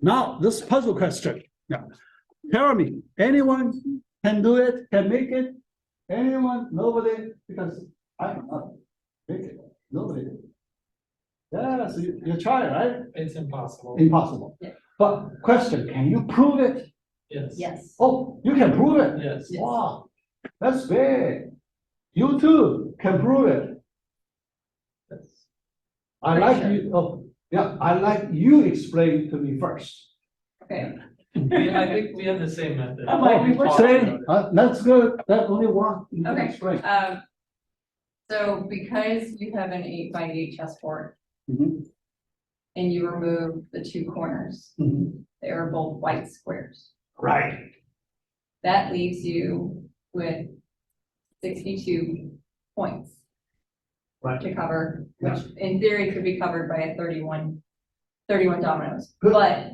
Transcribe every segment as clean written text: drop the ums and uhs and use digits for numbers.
Now, this puzzle question. Yeah. Tell me, anyone can do it, can make it? Anyone? Nobody? Because I cannot make it. Nobody. Yeah, so you try, right? It's impossible. Impossible. Yeah. But question, can you prove it? Yes. Yes. Oh, you can prove it? Yes. Yes. Wow, that's big. You too can prove it. Yes. I Pretty like sure. you, oh, yeah, I like you explain to me first. Okay. I think we have the same method. Oh, wait, we were Say, that's good, that only one, you can Okay. explain. So because you have an 8x8 chessboard Mhm, and you remove the two corners, mhm. they are both white squares. Right, That leaves you with 62 points right. to cover, which in theory could be covered by a 31 dominoes. Good. But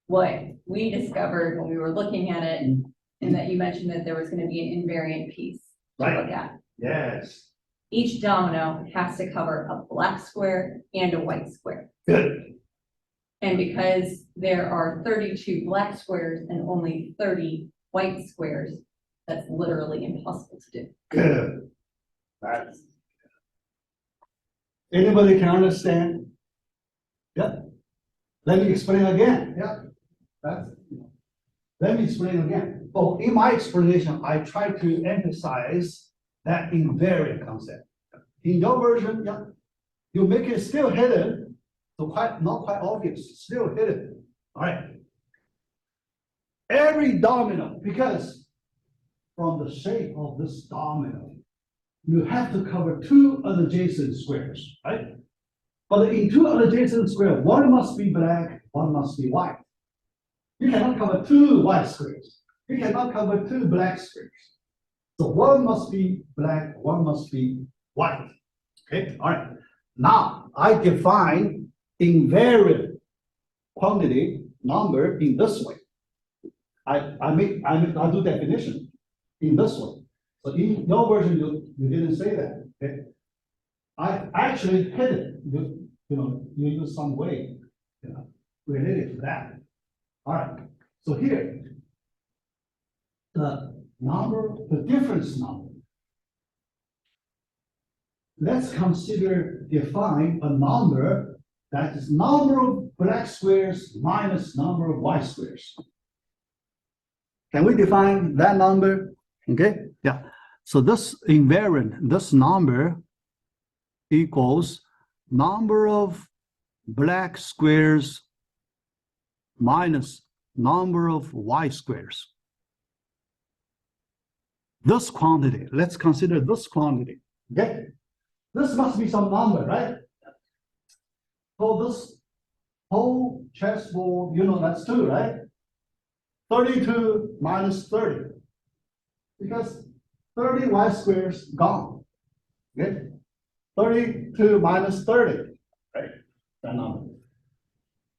what we discovered when we were looking at it, and that you mentioned that there was going to be an invariant piece to Right. look at. Yes, Each domino has to cover a black square and a white square. good, And because there are 32 black squares and only 30 white squares, that's literally impossible to do. good. That's. Anybody can understand? Yeah. Let me explain again, yeah. That's, let me explain again. Oh, in my explanation, I try to emphasize that invariant concept. In your version, yeah, you make it still hidden, so not quite obvious, still hidden. All right. Every domino, because from the shape of this domino, you have to cover two adjacent squares, right? But in two adjacent squares, one must be black, one must be white. You cannot cover two white squares. You cannot cover two black squares. So one must be black, one must be white. Okay, all right. Now I define invariant quantity number in this way. I do definition in this way. So in your version, you didn't say that. Okay. I actually hid it. You use some way, related to that. All right. So here, the difference number. Let's define a number that is number of black squares minus number of white squares. Can we define that number? Okay, yeah. So this invariant, this number equals number of black squares minus number of white squares. This quantity, let's consider this quantity, okay? This must be some number, right? So this whole chessboard, that's 2, right? 32 minus 30. Because 30 white squares gone. Okay? 32 minus 30, right? That number.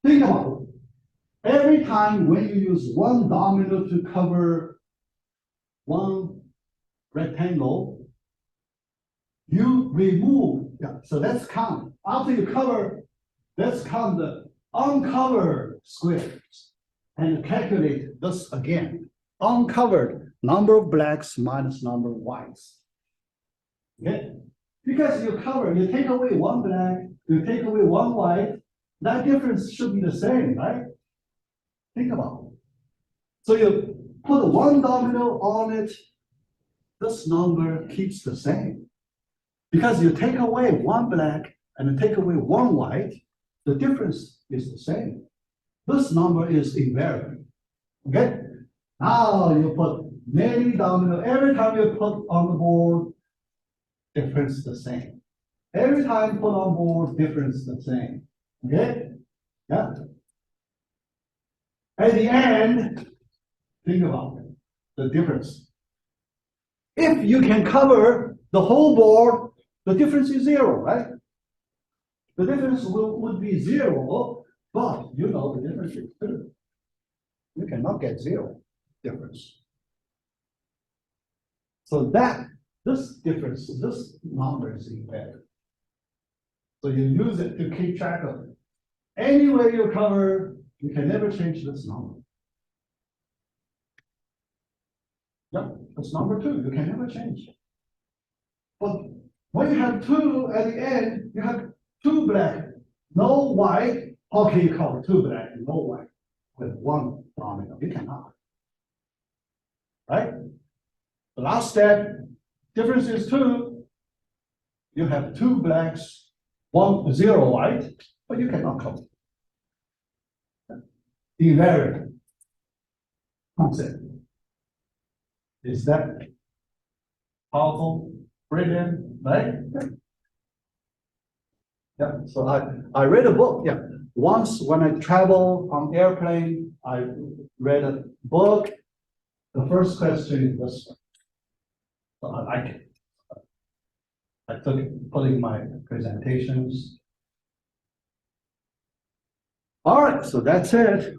Think about it. Every time when you use one domino to cover one rectangle, you remove, so let's count. After you cover, let's count the uncovered squares and calculate this again. Uncovered, number of blacks minus number of whites. Okay? Because you take away one black, you take away one white, that difference should be the same, right? Think about it. So you put one domino on it, this number keeps the same. Because you take away one black and you take away one white, the difference is the same. This number is invariant. Okay? Now you put many dominoes. Every time you put on the board, difference the same. Every time you put on board, difference the same. Okay? Yeah. At the end, think about it, the difference. If you can cover the whole board, the difference is 0, right? The difference would be 0, but the difference is 2. You cannot get 0 difference. So this difference, this number is invariant. So you use it to keep track of it. Anyway you cover, You can never change this number. Yeah, that's number two, you can never change. But when you have two at the end, you have two black, no white. How can you cover two black and no white with one domino? You cannot. Right? The last step, difference is two. You have two blacks, 0 white, but you cannot cover. Invariant concept. Is that powerful, brilliant, right? Yeah, so I read a book, yeah. Once when I travel on airplane, I read a book. The first question is this one. So I like it. I took it, put in my presentations. All right, so that's it.